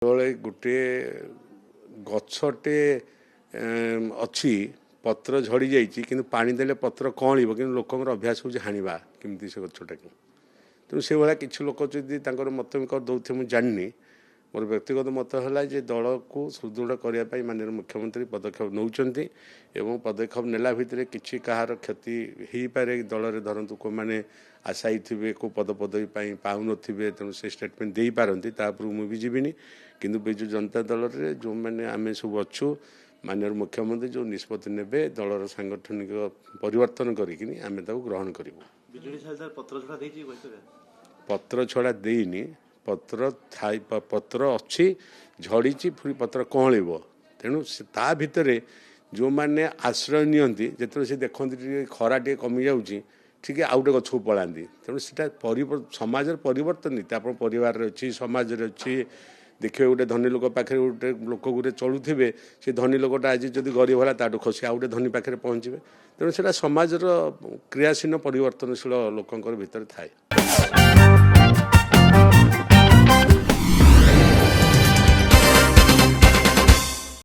ଯେତେବେଳେ ଗୋଟିଏ ଗଛଟେ ଅଛି ପତ୍ର ଝଡ଼ି ଯାଇଛି କିନ୍ତୁ ପାଣି ଦେଲେ ପତ୍ର କଅଁଳିବ କିନ୍ତୁ ଲୋକଙ୍କର ଅଭ୍ୟାସ ହେଉଛି ହାଣିବା କେମିତି ସେ ଗଛଟାକୁ। ତେଣୁ ସେଇଭଳିଆ କିଛି ଲୋକ ଯଦି ତାଙ୍କର ମତ ଦେଉଥିବେ ମୁଁ ଜାଣିନି। ମୋର ବ୍ୟକ୍ତିଗତ ମତ ହେଲା ଯେ ଦଳକୁ ସୁଦୃଢ଼ କରିବା ପାଇଁ ମାନନୀୟ ମୁଖ୍ୟମନ୍ତ୍ରୀ ପଦକ୍ଷେପ ନେଉଛନ୍ତି ଏବଂ ପଦକ୍ଷେପ ନେଲା ଭିତରେ କିଛି କାହାର କ୍ଷତି ହେଇପାରେ ଦଳରେ। ଧରନ୍ତୁ କେଉଁମାନେ ଆଶାୟୀ ଥିବେ କେଉଁ ପଦପଦବୀ ପାଇଁ ପାଉନଥିବେ ତେଣୁ ସେ ଷ୍ଟେଟମେଣ୍ଟ ଦେଇପାରନ୍ତି, ତା ଉପରକୁ ମୁଁ ବି ଯିବିନି। କିନ୍ତୁ ବିଜୁ ଜନତା ଦଳରେ ଯେଉଁମାନେ ଆମେ ସବୁ ଅଛୁ ମାନନୀୟ ମୁଖ୍ୟମନ୍ତ୍ରୀ ଯେଉଁ ନିଷ୍ପତ୍ତି ନେବେ ଦଳର ସାଂଗଠନିକ ପରିବର୍ତ୍ତନ କରିକିନି ଆମେ ତାକୁ ଗ୍ରହଣ କରିବୁ। ପତ୍ର ଛଡ଼ା ଦେଇନି, ପତ୍ର ଅଛି ଝଡ଼ିଛି ପୁଣି ପତ୍ର କଅଁଳିବ। ତେଣୁ ତା ଭିତରେ ଯେଉଁମାନେ ଆଶ୍ରୟ ନିଅନ୍ତି ଯେତେବେଳେ ସେ ଦେଖନ୍ତି ଟିକେ ଖରା ଟିକେ କମିଯାଉଛି ଟିକେ ଆଉ ଗୋଟେ ଗଛକୁ ପଳାନ୍ତି। ତେଣୁ ସେଇଟା ସମାଜର ପରିବର୍ତ୍ତନ ନୀତି ଆପଣ ପରିବାରରେ ଅଛି, ସମାଜରେ ଅଛି। ଦେଖିବେ ଗୋଟେ ଧନୀ ଲୋକ ପାଖରେ ଗୋଟେ ଲୋକ ଗୋଟେ ଚଳୁଥିବେ, ସେ ଧନୀ ଲୋକଟା ଆଜି ଯଦି ଗରିବ ହେଲା ତାଠୁ ଖସି ଆଉ ଗୋଟେ ଧନୀ ପାଖରେ ପହଞ୍ଚିବେ। ତେଣୁ ସେଇଟା ସମାଜର କ୍ରିୟାଶୀଳ ପରିବର୍ତ୍ତନଶୀଳ ଲୋକଙ୍କର ଭିତରେ ଥାଏ।